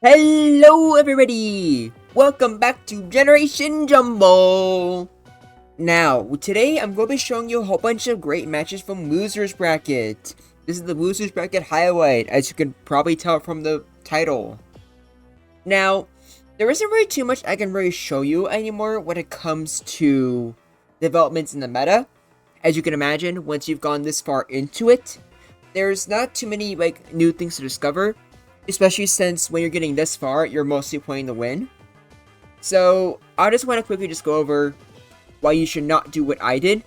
Hello everybody! Welcome back to Generation Jumble! Now, today I'm going to be showing you a whole bunch of great matches from Losers Bracket. This is the Losers Bracket highlight, as you can probably tell from the title. Now, there isn't really too much I can really show you anymore when it comes to developments in the meta. As you can imagine, once you've gone this far into it, there's not too many new things to discover. Especially since when you're getting this far, you're mostly playing to win. So, I just want to quickly just go over why you should not do what I did.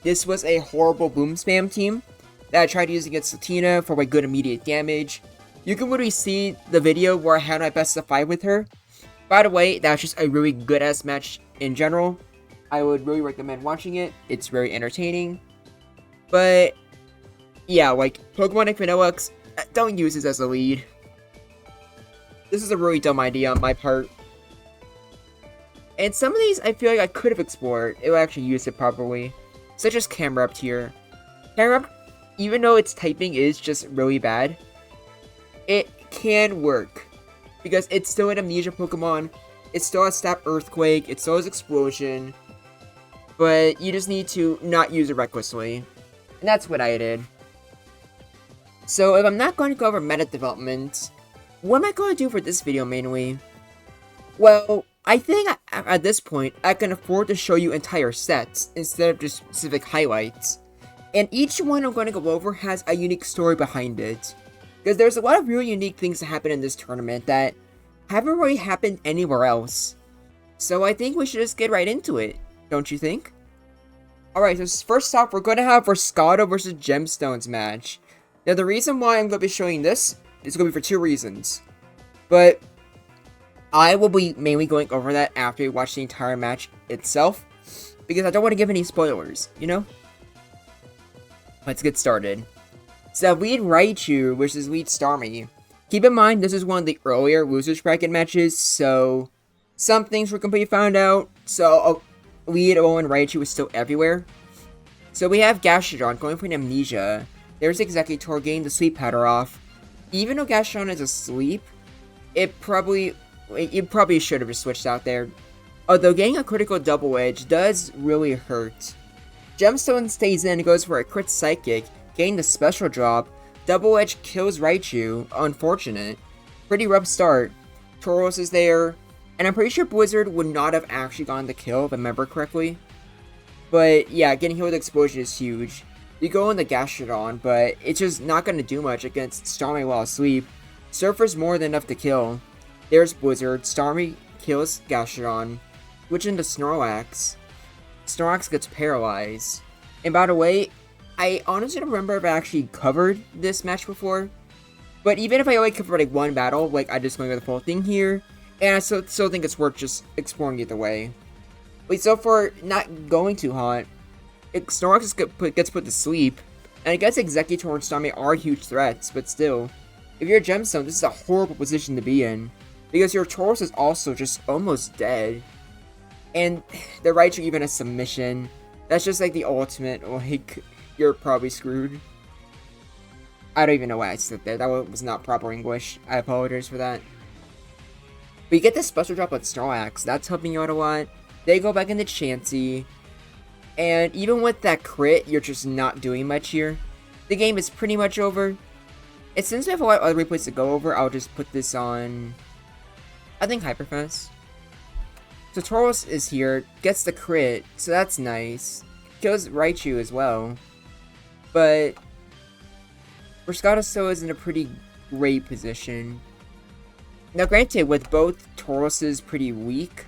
This was a horrible boom spam team that I tried to use against Latina for good immediate damage. You can literally see the video where I had my best of 5 with her. By the way, that's just a really good ass match in general. I would really recommend watching it. It's very entertaining. But, yeah, Pokemon like Vanillux, don't use this as a lead. This is a really dumb idea on my part. And some of these I feel like I could have explored if I actually used it properly. Such as Camerupt here. Camerupt, even though its typing is just really bad, it can work. Because it's still an amnesia Pokemon. It still has Snap Earthquake. It still has Explosion. But you just need to not use it recklessly. And that's what I did. So if I'm not going to go over meta development, what am I going to do for this video mainly? Well, I think at this point, I can afford to show you entire sets instead of just specific highlights. And each one I'm going to go over has a unique story behind it. Because there's a lot of really unique things that happen in this tournament that haven't really happened anywhere else. So I think we should just get right into it, don't you think? Alright, so first off, we're going to have Roscato versus Gemstones match. Now the reason why I'm going to be showing this is going to be for 2 reasons. But I will be mainly going over that after you watch the entire match itself. Because I don't want to give any spoilers, you know? Let's get started. So lead Raichu versus lead Starmie. Keep in mind, this is one of the earlier Losers Bracket matches, so some things were completely found out. So lead Owen Raichu is still everywhere. So we have Gastrodon going for an Amnesia. There's Executor getting the Sleep Powder off. Even though Gastrodon is asleep, you probably should have just switched out there. Although getting a critical double edge does really hurt. Gemstone stays in and goes for a crit psychic, getting the special drop. Double edge kills Raichu, unfortunate. Pretty rough start. Tauros is there, and I'm pretty sure Blizzard would not have actually gotten the kill if I remember correctly. But yeah, getting hit with Explosion is huge. You go in the Gastrodon, but it's just not going to do much against Starmie while asleep. Surfer's more than enough to kill. There's Blizzard. Starmie kills Gastrodon. Switch into Snorlax. Snorlax gets paralyzed. And by the way, I honestly don't remember if I actually covered this match before. But even if I only covered one battle, I just went over the full thing here. And I still think it's worth just exploring either way. Wait, so for not going too hot, Snorlax gets put to sleep, and I guess Executor and Starmie are huge threats, but still, if you're a Gemstone, this is a horrible position to be in, because your Tauros is also just almost dead, and the Raichu even has submission. That's just the ultimate, you're probably screwed. I don't even know why I said that. That was not proper English. I apologize for that. But you get this special drop with Snorlax, that's helping you out a lot. They go back into Chansey. And even with that crit, you're just not doing much here. The game is pretty much over. And since we have a lot of other replays to go over, I'll just put this on, I think, Hyperfast. So Tauros is here, gets the crit, so that's nice. Kills Raichu as well. But Roscato still is in a pretty great position. Now granted, with both Tauroses pretty weak,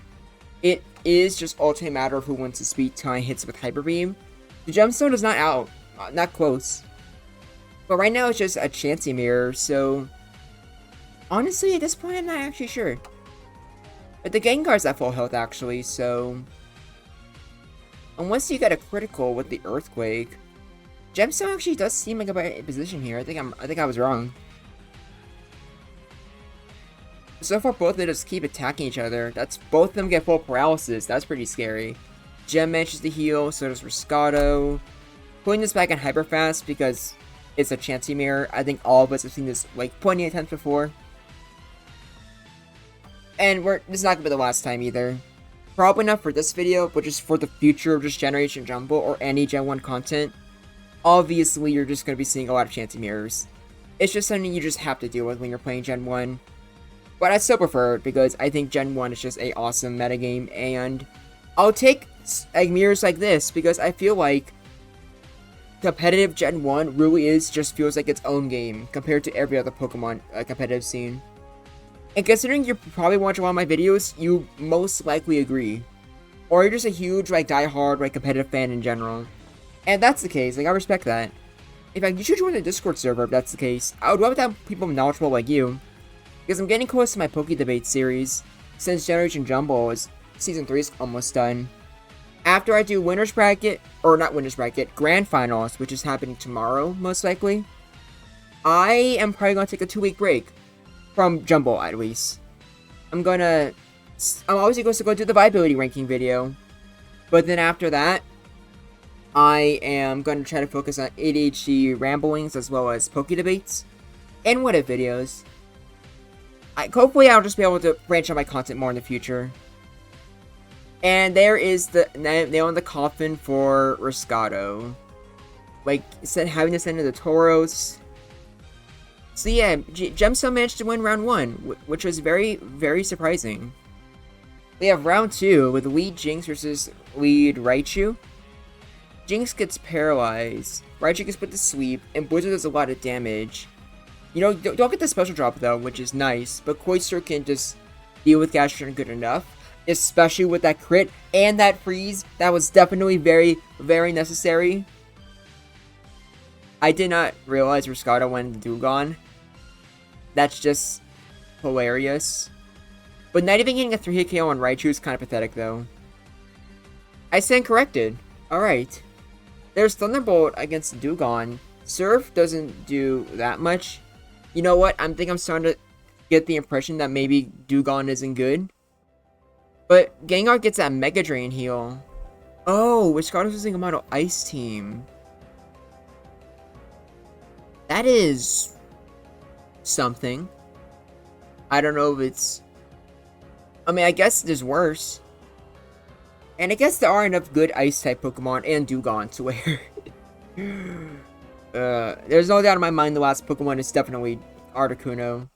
it is just ultimately a matter of who wins the speed time hits with Hyper Beam. The Gemstone is not out, not close. But right now it's just a Chansey mirror, so honestly at this point I'm not actually sure. But the Gengar's at full health actually, so unless you get a critical with the Earthquake, Gemstone actually does seem like a better position here. I think I was wrong. So far, both of them just keep attacking each other. Both of them get full paralysis. That's pretty scary. Gem manages to heal, so does Roscato. Putting this back in Hyperfast because it's a Chansey mirror. I think all of us have seen this plenty of times before. And this is not gonna be the last time either. Probably not for this video, but just for the future of just Generation Jumble or any Gen 1 content. Obviously, you're just gonna be seeing a lot of Chancy Mirrors. It's just something you just have to deal with when you're playing Gen 1. But I still prefer it because I think Gen 1 is just a awesome metagame, and I'll take mirrors like this because I feel like competitive Gen 1 really just feels like its own game compared to every other Pokemon competitive scene. And considering you probably watch a lot of my videos, you most likely agree. Or you're just a huge, die-hard, competitive fan in general. And that's the case, I respect that. In fact, you should join the Discord server if that's the case. I would love to have people knowledgeable like you. Because I'm getting close to my Poke Debate series, since Generation Jumble Season 3 is almost done. After I do Winner's Bracket, or not Winner's Bracket, Grand Finals, which is happening tomorrow, most likely, I am probably going to take a 2-week break. From Jumble, at least. I'm obviously going to go do the viability ranking video. But then after that, I am going to try to focus on ADHD ramblings as well as Poke Debates. And what if videos. Hopefully I'll just be able to branch out my content more in the future. And there is the nail in the coffin for Riscato. Having to send in the Tauros. So yeah, Gemstone managed to win round 1, which was very, very surprising. We have round 2 with lead Jinx versus lead Raichu. Jinx gets paralyzed, Raichu gets put to sleep, and Blizzard does a lot of damage. Don't get the special drop though, which is nice, but Cloyster can just deal with Gastron good enough, especially with that crit and that freeze. That was definitely very, very necessary. I did not realize Riscato went into Dewgong. That's just hilarious. But not even getting a 3-hit KO on Raichu is kind of pathetic, though. I stand corrected. Alright. There's Thunderbolt against Dewgong. Surf doesn't do that much. You know what? I think I'm starting to get the impression that maybe Dewgong isn't good. But Gengar gets that Mega Drain heal. Oh, Riscato's using a Model Ice team. That is something. I don't know if it's... I guess there's worse. And I guess there are enough good Ice-type Pokemon and Dewgong to where... there's no doubt in my mind the last Pokemon is definitely Articuno.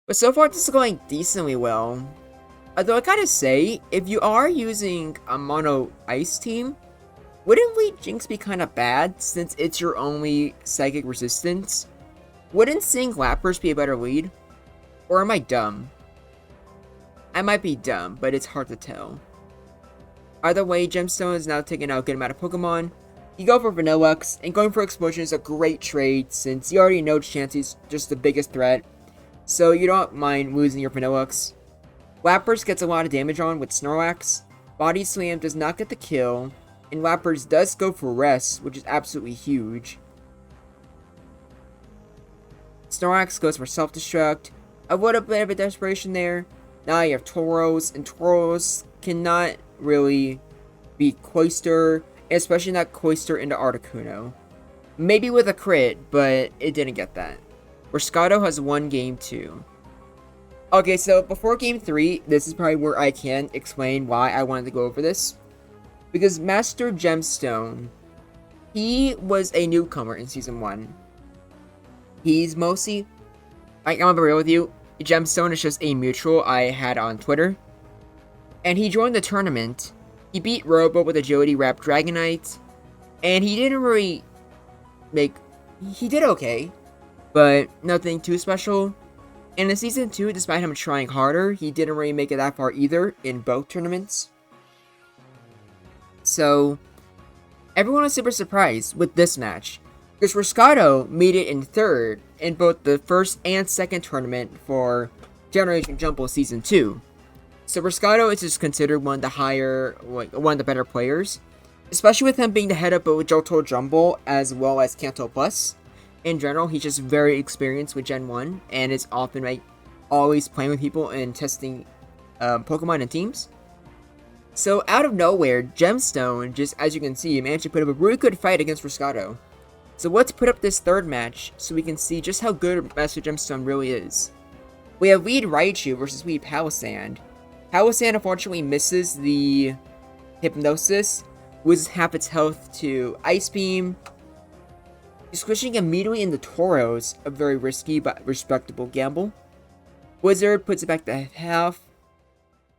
But so far, this is going decently well. Although I gotta say, if you are using a Mono Ice team, wouldn't Lead Jinx be kind of bad, since it's your only psychic resistance? Wouldn't seeing Lapras be a better lead? Or am I dumb? I might be dumb, but it's hard to tell. Either way, Gemstone is now taking out a good amount of Pokemon. You go for Vanilluxe, and going for Explosion is a great trade, since you already know Chansey's just the biggest threat. So you don't mind losing your Vanilluxe. Lapras gets a lot of damage on with Snorlax. Body Slam does not get the kill. And Lapras does go for Rest, which is absolutely huge. Snorlax goes for Self-Destruct. A little bit of a desperation there. Now you have Tauros, and Tauros cannot really beat Cloyster, especially not Cloyster into Articuno. Maybe with a crit, but it didn't get that. Riscato has won game 2. Okay, so before game 3, this is probably where I can explain why I wanted to go over this. Because Master Gemstone, he was a newcomer in Season 1. He's mostly... I'm gonna be real with you, Gemstone is just a mutual I had on Twitter. And he joined the tournament. He beat Robo with Agility Wrap Dragonite. And he didn't really make... He did okay, but nothing too special. And in Season 2, despite him trying harder, he didn't really make it that far either in both tournaments. So, everyone was super surprised with this match, because Riscato made it in 3rd in both the first and second tournament for Generation Jumble Season 2. So Riscato is just considered one of the better players, especially with him being the head of both Johto Jumble as well as Kanto Plus. In general, he's just very experienced with Gen 1, and is often always playing with people and testing Pokemon and teams. So out of nowhere, Gemstone, just as you can see, managed to put up a really good fight against Riscato. So let's put up this third match so we can see just how good Master Gemstone really is. We have Weed Raichu versus Weed Palisand. Palisand unfortunately misses the Hypnosis, loses half its health to Ice Beam. Switching immediately into Tauros, a very risky but respectable gamble. Blizzard puts it back to half.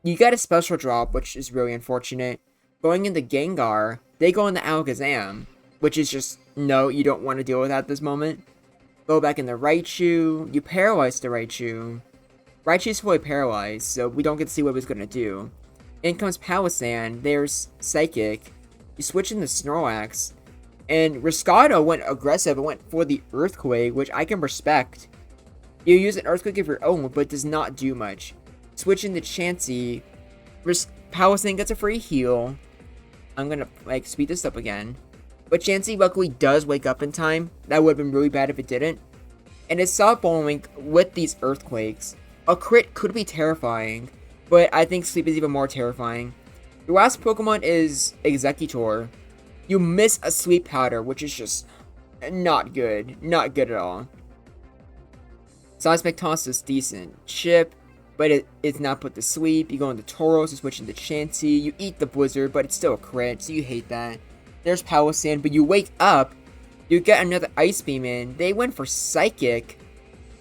You get a special drop, which is really unfortunate. Going into Gengar, they go into Alakazam, which is just, no, you don't want to deal with that at this moment. Go back into Raichu, you paralyze the Raichu. Raichu's fully paralyzed, so we don't get to see what he's going to do. In comes Palisand, there's Psychic. You switch into Snorlax, and Riscado went aggressive and went for the Earthquake, which I can respect. You use an Earthquake of your own, but does not do much. Switch into Chansey, Palisand gets a free heal. I'm gonna, speed this up again. But Chansey luckily does wake up in time. That would have been really bad if it didn't. And it's Soft Bowling with these Earthquakes. A crit could be terrifying, but I think Sleep is even more terrifying. Your last Pokemon is Exeggutor. You miss a Sleep Powder, which is just not good. Not good at all. Seismic Toss is decent. Chip, but it's not put to sleep. You go into Tauros, you switch into Chansey. You eat the Blizzard, but it's still a crit, so you hate that. There's Palisand, but you wake up. You get another Ice Beam in. They went for Psychic.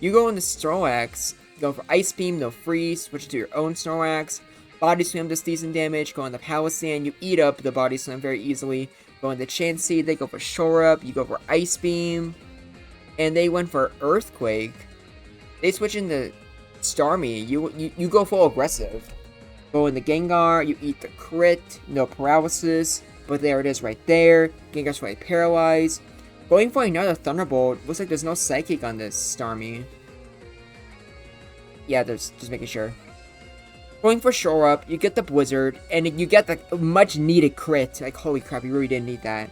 You go into Snorlax. Go for Ice Beam, no freeze. Switch to your own Snorlax. Body Slam does decent damage. Go into Palisand. You eat up the Body Slam very easily. Go into Chansey. They go for Shore Up. You go for Ice Beam. And they went for Earthquake. They switch into Starmie. You go full aggressive. Go into Gengar. You eat the crit. No paralysis. But there it is right there. Gengar's right paralyzed. Going for another Thunderbolt. Looks like there's no Psychic on this Starmie. Yeah, there's just making sure. Going for Shore Up, you get the Blizzard, and you get the much needed crit. Like, holy crap, you really didn't need that.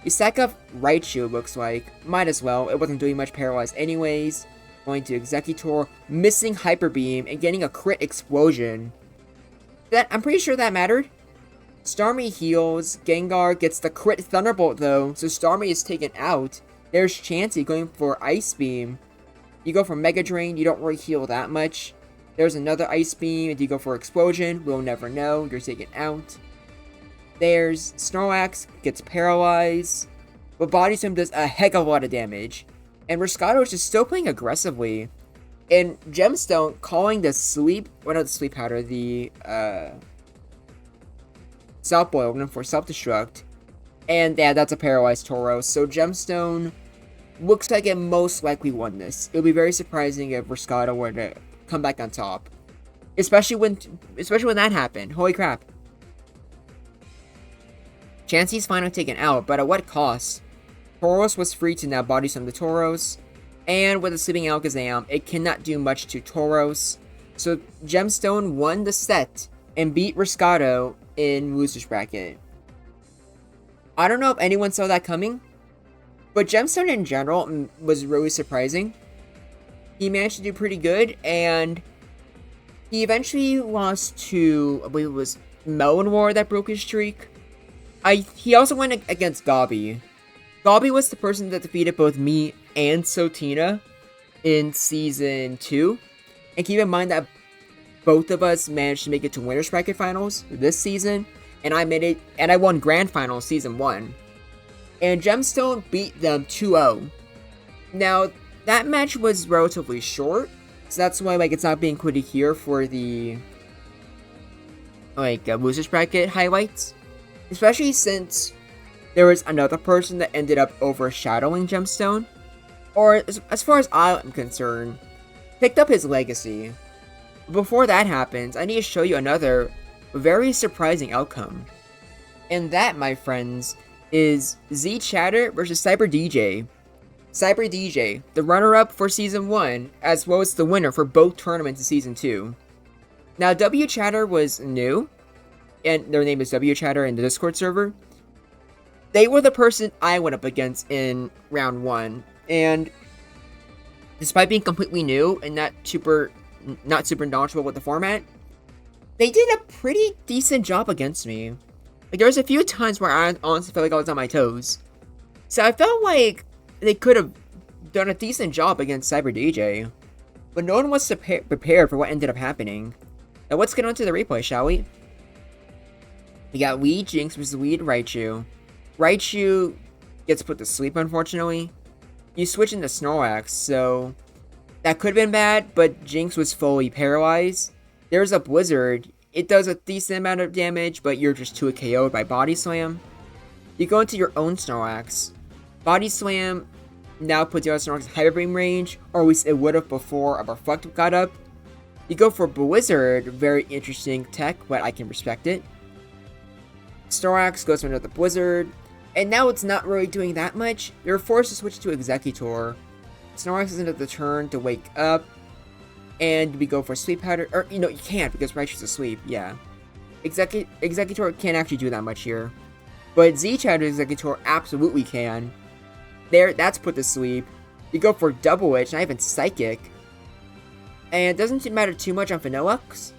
You stack up Raichu, looks like. Might as well. It wasn't doing much paralyzed anyways. Going to Exeggutor, missing Hyper Beam, and getting a crit explosion. I'm pretty sure that mattered. Starmie heals. Gengar gets the crit Thunderbolt, though, so Starmie is taken out. There's Chansey going for Ice Beam. You go for Mega Drain, you don't really heal that much. There's another Ice Beam, if you go for Explosion, we'll never know, you're taken out. There's Snorlax, gets paralyzed, but Body Slam does a heck of a lot of damage. And Riscado is just still playing aggressively. And Gemstone calling the Sleep, well, not the Sleep Powder, the South Boil for Self-Destruct. And yeah, that's a paralyzed Tauros, so Gemstone looks like it most likely won this. It would be very surprising if Riscado were to come back on top. Especially when that happened. Holy crap. Chansey's finally taken out, but at what cost? Tauros was free to now Body Slam the Tauros. And with a sleeping Alakazam, it cannot do much to Tauros. So Gemstone won the set and beat Riscado in Loser's Bracket. I don't know if anyone saw that coming. But Gemstone in general was really surprising. He managed to do pretty good, and he eventually lost to, I believe it was Melon War that broke his streak. He also went against Gobby. Gobby was the person that defeated both me and Sotina in Season 2. And keep in mind that both of us managed to make it to Winner's Bracket Finals this season, and I made it, and I won Grand Finals Season 1. And Gemstone beat them 2-0. Now, that match was relatively short, so that's why, it's not being included here for the, Loser's Bracket highlights. Especially since there was another person that ended up overshadowing Gemstone. Or, as far as I'm concerned, picked up his legacy. Before that happens, I need to show you another very surprising outcome. And that, my friends, is Z Chatter versus Cyber DJ. Cyber DJ, the runner-up for Season 1, as well as the winner for both tournaments in Season 2. Now, W Chatter was new, and their name is W Chatter in the Discord server. They were the person I went up against in Round 1, and despite being completely new and not super knowledgeable with the format, they did a pretty decent job against me. There was a few times where I honestly felt like I was on my toes. So I felt like they could have done a decent job against Cyber DJ. but no one was prepared for what ended up happening. Now let's get on to the replay, shall we? We got Weed Jinx versus Weed Raichu. Raichu gets put to sleep, unfortunately. You switch into Snorlax, so that could have been bad, but Jinx was fully paralyzed. There's a Blizzard. It does a decent amount of damage, but you're just too KO'd by Body Slam. You go into your own Snorlax. Body Slam now puts you out of Snorlax's Hyper Beam range, or at least it would have before a Reflect got up. You go for Blizzard, very interesting tech, but I can respect it. Snorlax goes for another Blizzard, and now it's not really doing that much. You're forced to switch to Exeggutor. Snorlax isn't at the turn to wake up, and we go for Sleep Powder, or, you can't because Raichu's asleep, yeah. Exeggutor can't actually do that much here. But Z-Chatter Exeggutor absolutely can. That's put to sleep. You go for Double Edge, not even Psychic. And it doesn't matter too much on Vanillux.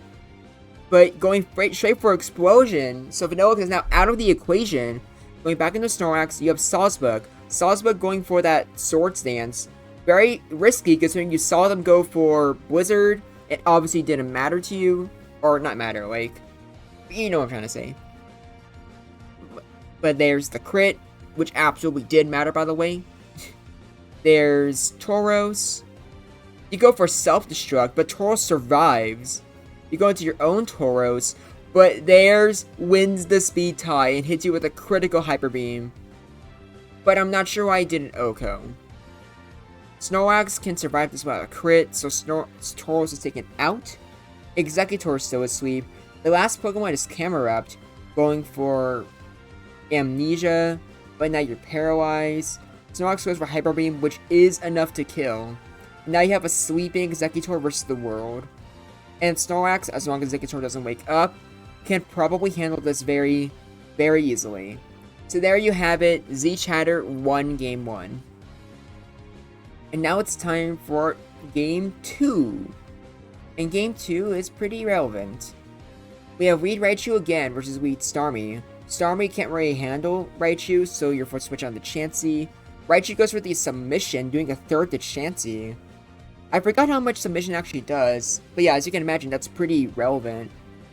But going straight for Explosion, so Vanillux is now out of the equation. Going back into Snorlax, you have Sawsbuck. Sawsbuck going for that Swords Dance. Very risky considering you saw them go for Blizzard. It obviously didn't matter to you. Or not matter, like, you know what I'm trying to say. But there's the crit, which absolutely did matter, by the way. There's Tauros. You go for Self-Destruct, but Tauros survives. You go into your own Tauros, but theirs wins the speed tie and hits you with a critical Hyper Beam. But I'm not sure why he didn't OHKO. Snorlax can survive this without a crit, so Tauros is taken out. Exeggutor is still asleep. The last Pokemon is Camerupt, going for Amnesia, but now you're paralyzed. Snorlax goes for Hyper Beam, which is enough to kill. Now you have a sleeping Exeggutor versus the world. And Snorlax, as long as Exeggutor doesn't wake up, can probably handle this very, very easily. So there you have it, Z-Chatter won Game 1. And now it's time for Game 2. And Game 2 is pretty relevant. We have Weed Raichu again versus Weed Starmie. Starmie can't really handle Raichu, so you're forced to switch on to Chansey. Raichu goes for the Submission, doing a third to Chansey. I forgot how much Submission actually does, but yeah, as you can imagine, that's pretty relevant.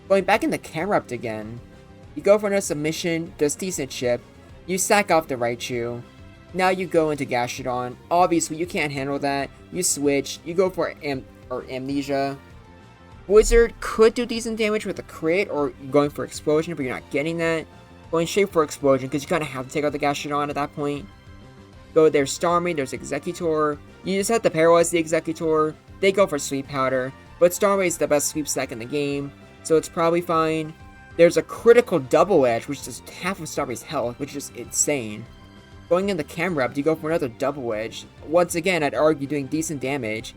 Going back into Camerupt again. You go for another Submission, does decent chip. You sack off the Raichu. Now you go into Gastrodon. Obviously, you can't handle that. You switch. You go for Amnesia. Blizzard could do decent damage with a crit, or going for Explosion, but you're not getting that. Going straight for Explosion, because you kind of have to take out the Gastrodon at that point. Go, there's Starmie, there's Exeggutor. You just have to paralyze the Exeggutor. They go for Sleep Powder, but Starmie is the best Sleep Stack in the game, so it's probably fine. There's a critical Double Edge, which does half of Starmie's health, which is insane. Going into Camerupt, you go for another Double Edge. Once again, I'd argue doing decent damage.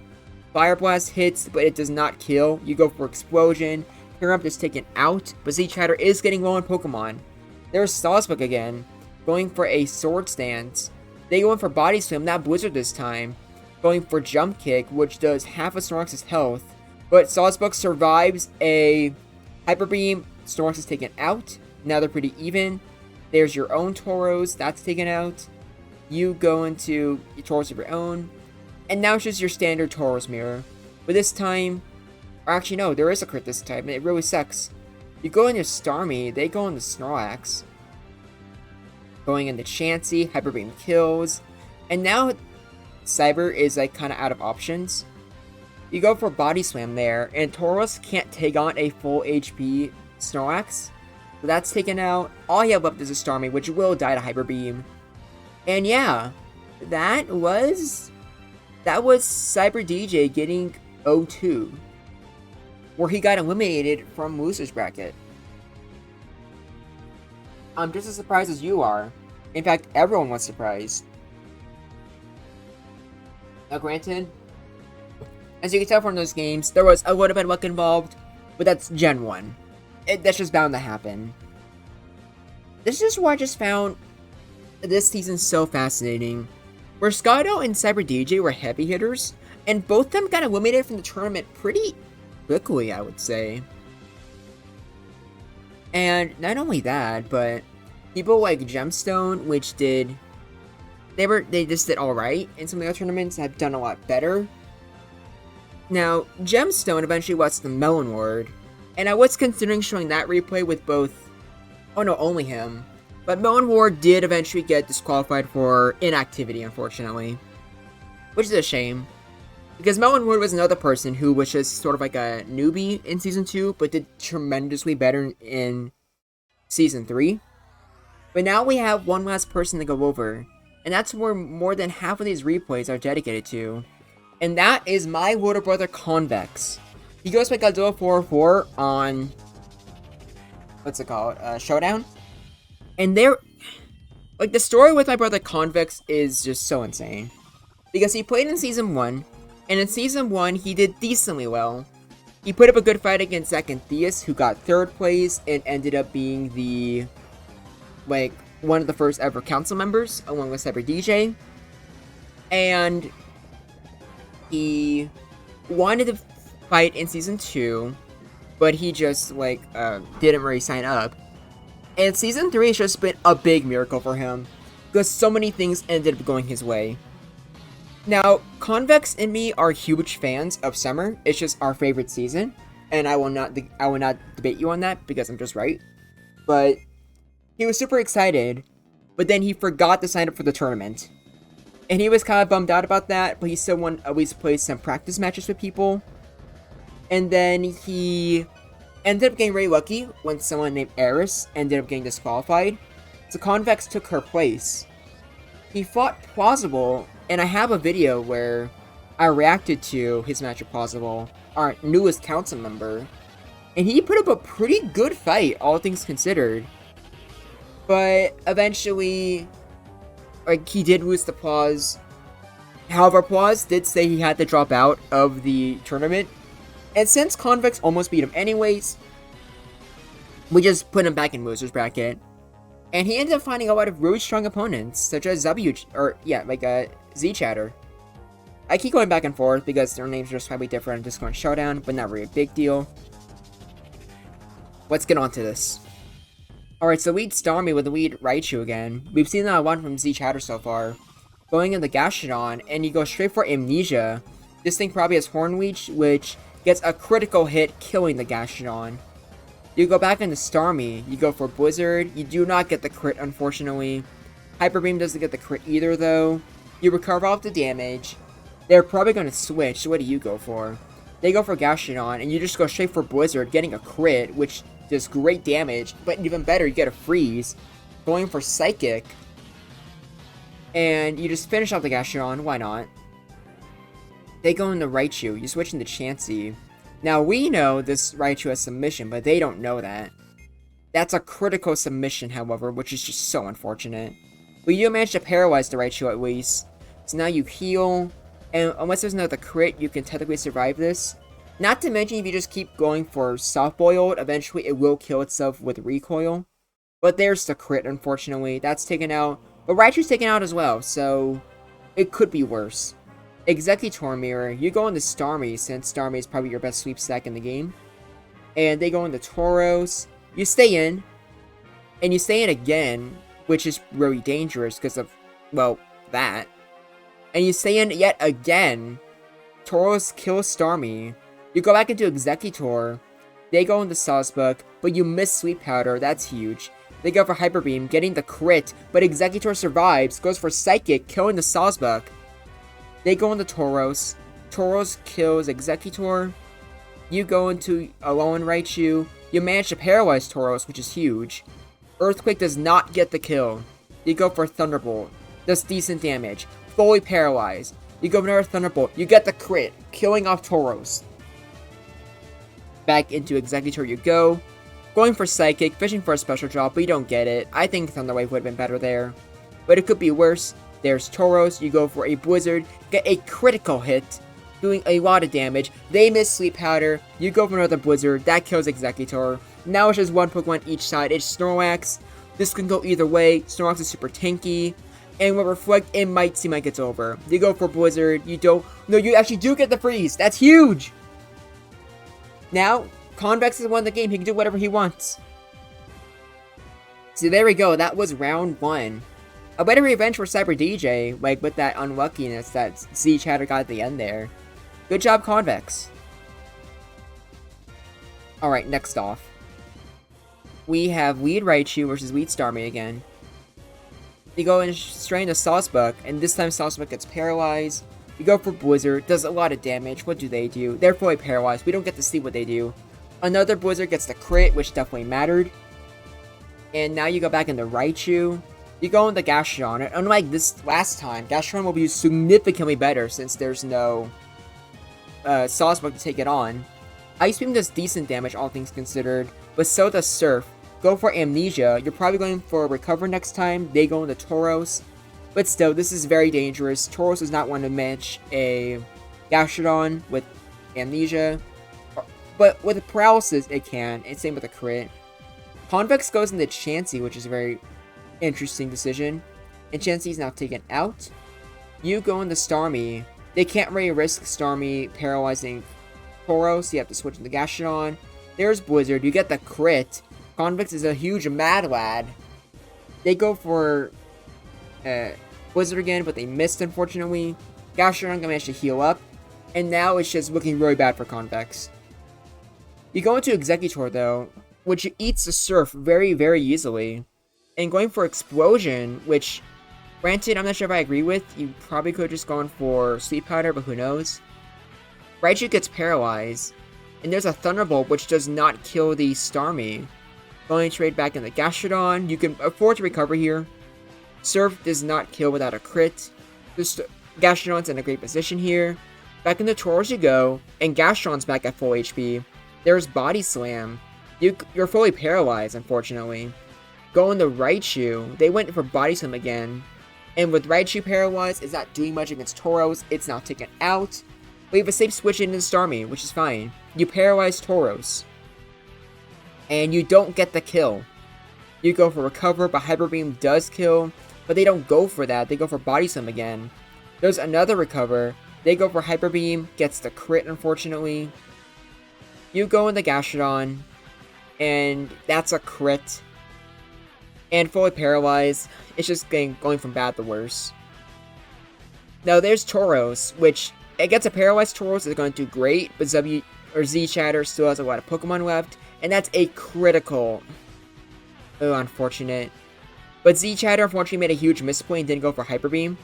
Fire Blast hits, but it does not kill. You go for Explosion. Camerupt is taken out, but Z-Chatter is getting low on Pokemon. There's Sawsbuck again, going for a Sword Stance. They go in for Body Slam, not Blizzard this time. Going for Jump Kick, which does half of Snorlax's health. But Sawsbuck survives a Hyper Beam. Snorlax is taken out. Now they're pretty even. There's your own Tauros, that's taken out. You go into your Tauros of your own. And now it's just your standard Tauros mirror. But this time, or actually no, there is a crit this time, and it really sucks. You go into Starmie, they go into Snorlax. Going into Chansey, Hyper Beam kills. And now Cyber is like kind of out of options. You go for Body Slam there, and Tauros can't take on a full HP Snorlax. So that's taken out. All you have left is a Starmie, which will die to Hyper Beam. And yeah, that was Cyber DJ getting 0-2, where he got eliminated from Loser's Bracket. I'm just as surprised as you are. In fact, everyone was surprised. Now granted, as you can tell from those games, there was a little bit of luck involved, but that's Gen 1. That's just bound to happen. This is why I just found this season so fascinating. Where Scotto and Cyber DJ were heavy hitters, and both of them got eliminated from the tournament pretty quickly, I would say. And not only that, but people like Gemstone, which they just did alright in some of the other tournaments, have done a lot better. Now, Gemstone eventually was the Melon Ward, and I was considering showing that replay with both. Oh no, only him. But Melon Ward did eventually get disqualified for inactivity, unfortunately. Which is a shame. Because Melon Ward was another person who was just sort of like a newbie in Season 2, but did tremendously better in Season 3. But now we have one last person to go over, and that's where more than half of these replays are dedicated to. And that is my older brother Convex. He goes by Godzilla 404 on... what's it called? Showdown? And they're... like, the story with my brother Convex is just so insane. Because he played in Season 1, and in Season 1, he did decently well. He put up a good fight against Zack and Theus, who got 3rd place, and ended up being the... like, one of the first ever council members, along with Cyber DJ. And... he wanted to fight in Season 2, but he just, like, didn't really sign up. And Season 3 has just been a big miracle for him, because so many things ended up going his way. Now, Convex and me are huge fans of Summer. It's just our favorite season, and I will not debate you on that, because I'm just right. But he was super excited, but then he forgot to sign up for the tournament. And he was kind of bummed out about that, but he still wanted to at least play some practice matches with people. And then he ended up getting really lucky when someone named Eris ended up getting disqualified. So Convex took her place. He fought Plausible, and I have a video where I reacted to his match with Plausible, our newest council member. And he put up a pretty good fight, all things considered. But eventually... like, he did lose to Plaus. However, Plaus did say he had to drop out of the tournament. And since Convex almost beat him anyways, we just put him back in loser's bracket. And he ended up finding a lot of really strong opponents, such as Z-Chatter. I keep going back and forth because their names are slightly different in Discord Showdown, but not really a big deal. Let's get on to this. Alright, so lead Starmie with the lead Raichu again. We've seen that a lot from Z-Chatter so far. Going in the Gastrodon, and you go straight for Amnesia. This thing probably has Horn Leech, which gets a critical hit, killing the Gastrodon. You go back into Starmie, you go for Blizzard. You do not get the crit, unfortunately. Hyper Beam doesn't get the crit either, though. You recover off the damage. They're probably going to switch, so what do you go for? They go for Gastrodon, and you just go straight for Blizzard, getting a crit, which does great damage, but even better, you get a freeze. Going for Psychic. And you just finish off the Gastrodon, why not? They go into Raichu, you switch into Chansey. Now, we know this Raichu has submission, but they don't know that. That's a critical submission, however, which is just so unfortunate. But you do manage to paralyze the Raichu at least. So now you heal, and unless there's another crit, you can technically survive this. Not to mention, if you just keep going for Soft Boiled, eventually it will kill itself with Recoil. But there's the crit, unfortunately. That's taken out. But Raichu's taken out as well, so it could be worse. Executor Mirror, you go into Starmie, since Starmie is probably your best sweep stack in the game. And they go into Tauros. You stay in. And you stay in again, which is really dangerous because of, well, that. And you stay in yet again. Tauros kills Starmie. You go back into Executor. They go into Sawsbuck, but you miss Sweet Powder. That's huge. They go for Hyper Beam, getting the crit, but Executor survives, goes for Psychic, killing the Sawsbuck. They go into Tauros. Tauros kills Executor. You go into Alolan Raichu. You manage to paralyze Tauros, which is huge. Earthquake does not get the kill. You go for Thunderbolt. Does decent damage. Fully paralyzed. You go for another Thunderbolt. You get the crit, killing off Tauros. Back into Executor you go. Going for Psychic, fishing for a special drop, but you don't get it. I think Thunder Wave would have been better there. But it could be worse. There's Tauros, you go for a Blizzard, get a critical hit, doing a lot of damage. They miss Sleep Powder, you go for another Blizzard, that kills Executor. Now it's just one Pokemon each side. It's Snorlax. This can go either way. Snorlax is super tanky. And with Reflect, it might seem like it's over. You go for Blizzard, you don't... no, you actually do get the freeze! That's huge! Now, Convex has won the game. He can do whatever he wants. So there we go. That was round 1. A better revenge for Cyber DJ, like with that unluckiness that Z-Chatter got at the end there. Good job, Convex. Alright, next off. We have Weed Raichu versus Weed Starmie again. You go and strain the Sawsbuck, and this time Sawsbuck gets paralyzed. You go for Blizzard, does a lot of damage. What do? They're fully paralyzed. We don't get to see what they do. Another Blizzard gets the crit, which definitely mattered. And now you go back into Raichu. You go into Gastrodon, and unlike this last time, Gastrodon will be significantly better since there's no Sawsbuck to take it on. Ice Beam does decent damage, all things considered, but so does Surf. Go for Amnesia. You're probably going for Recover next time. They go into Tauros. But still, this is very dangerous. Tauros does not want to match a Gastrodon with Amnesia. But with Paralysis, it can. And same with a crit. Convex goes into Chansey, which is a very interesting decision. And Chansey is now taken out. You go into Starmie. They can't really risk Starmie paralyzing Tauros. You have to switch into Gastrodon. There's Blizzard. You get the crit. Convex is a huge mad lad. They go for Blizzard again, but they missed, unfortunately. Gastrodon managed to heal up. And now it's just looking really bad for Convex. You go into Executor, though, which eats the Surf very, very easily. And going for Explosion, which, granted, I'm not sure if I agree with. You probably could have just gone for Sweet Powder, but who knows. Raichu gets paralyzed. And there's a Thunderbolt, which does not kill the Starmie. Going straight back into Gastrodon. You can afford to recover here. Surf does not kill without a crit. Gastrodon's in a great position here. Back into Tauros you go. And Gastrodon's back at full HP. There's Body Slam. You're fully paralyzed, unfortunately. Going to Raichu. They went for Body Slam again. And with Raichu paralyzed, it's not doing much against Tauros. It's now taken out. We have a safe switch into Starmie, which is fine. You paralyze Tauros. And you don't get the kill. You go for Recover, but Hyper Beam does kill. But they don't go for that. They go for Body Slam again. There's another Recover. They go for Hyper Beam. Gets the crit, unfortunately. You go into Gastrodon. And that's a crit. And fully paralyzed. It's just going from bad to worse. Now there's Tauros, which against a paralyzed Tauros is going to do great. But Z-Chatter still has a lot of Pokemon left. And that's a critical. Oh, unfortunate. But Z-Chatter unfortunately made a huge misplay and didn't go for Hyper Beam.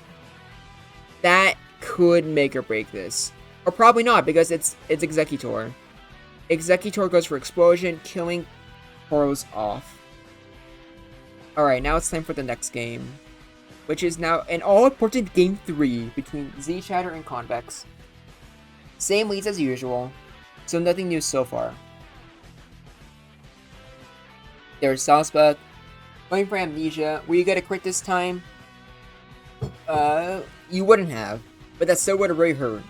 That could make or break this. Or probably not, because it's Executor. Executor goes for Explosion, killing Tauros off. Alright, now it's time for the next game. Which is now an all-important Game 3 between Z-Chatter and Convex. Same leads as usual, so nothing new so far. There's Sawsbuck. Going for Amnesia. Will you get a crit this time? You wouldn't have. But that still would have really hurt.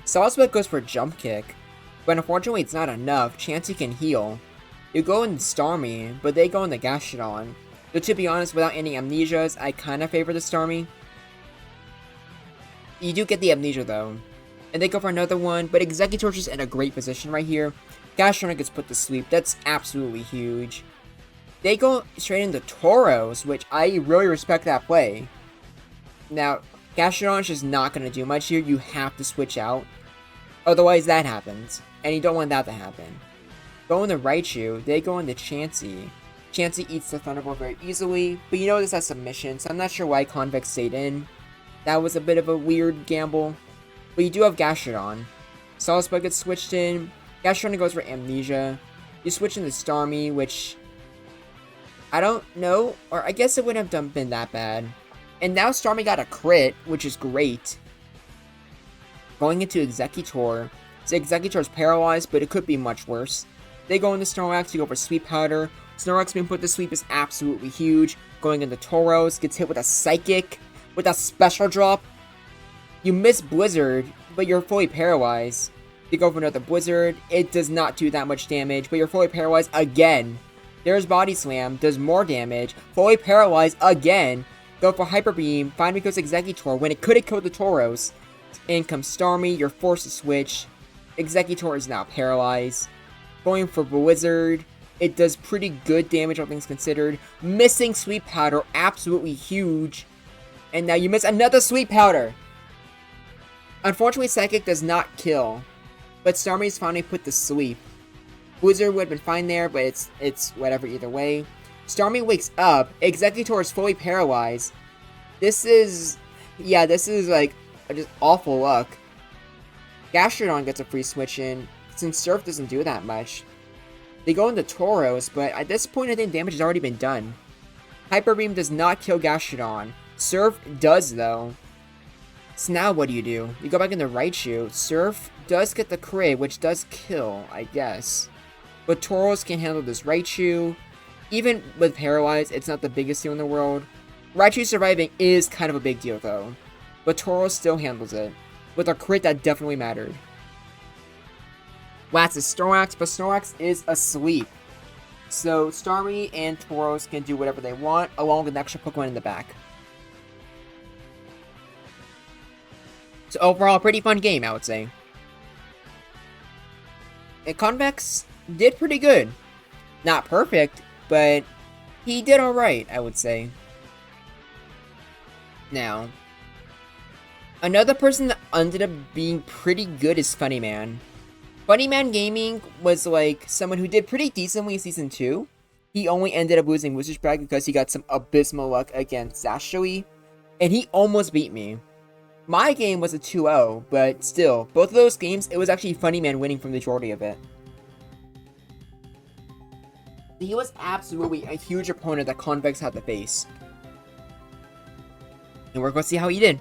Sawsbuck goes for Jump Kick. But unfortunately it's not enough. Chansey can heal. You go in Starmie, but they go in the Gastrodon. So to be honest, without any Amnesias, I kinda favor the Starmie. You do get the Amnesia though. And they go for another one, but Executor's just in a great position right here. Gastrodon gets put to sleep. That's absolutely huge. They go straight into Tauros, which I really respect that play. Now, Gastrodon's just not going to do much here. You have to switch out. Otherwise, that happens. And you don't want that to happen. Go into Raichu. They go into Chansey. Chansey eats the Thunderbolt very easily. But you know this has submission, so I'm not sure why Convex stayed in. That was a bit of a weird gamble. But you do have Gastrodon. Sawsbuck gets switched in. Gastrodon goes for Amnesia. You switch into Starmie, which I don't know, or I guess it wouldn't have been that bad. And now Starmie got a crit, which is great. Going into Executor. So Executor's paralyzed, but it could be much worse. They go into Snorlax, you go for Sweet Powder. Snorlax being put to sleep is absolutely huge. Going into Tauros, gets hit with a Psychic, with a Special Drop. You miss Blizzard, but you're fully paralyzed. You go for another Blizzard, it does not do that much damage, but you're fully paralyzed again. There's Body Slam, does more damage, fully paralyzed again. Go for Hyper Beam, finally goes Executor when it could have killed the Tauros. In comes Starmie, you're forced to switch. Executor is now paralyzed. Going for Blizzard, it does pretty good damage all things considered. Missing Sweet Powder, absolutely huge. And now you miss another Sweet Powder. Unfortunately, Psychic does not kill, but Starmie is finally put to sleep. Blizzard would have been fine there, but it's whatever either way. Starmie wakes up. Executor is fully paralyzed. This is like just awful luck. Gastrodon gets a free switch in, since Surf doesn't do that much. They go into Tauros, but at this point I think damage has already been done. Hyper Beam does not kill Gastrodon. Surf does though. So now what do? You go back into Raichu. Surf does get the crit, which does kill, I guess. But Tauros can handle this Raichu. Even with Paralyzed, it's not the biggest deal in the world. Raichu surviving is kind of a big deal though. But Tauros still handles it. With a crit that definitely mattered. Last is Snorlax, but Snorlax is asleep. So Starmie and Tauros can do whatever they want, along with an extra Pokemon in the back. So overall, pretty fun game, I would say. And Convex did pretty good. Not perfect, but he did alright, I would say. Now, another person that ended up being pretty good is Funnyman. Funnyman Gaming was like someone who did pretty decently in Season 2. He only ended up losing Wizard's Brag because he got some abysmal luck against Zashui, and he almost beat me. My game was a 2-0, but still, both of those games, it was actually Funnyman winning from the majority of it. He was absolutely a huge opponent that Convex had to face. And we're going to see how he did.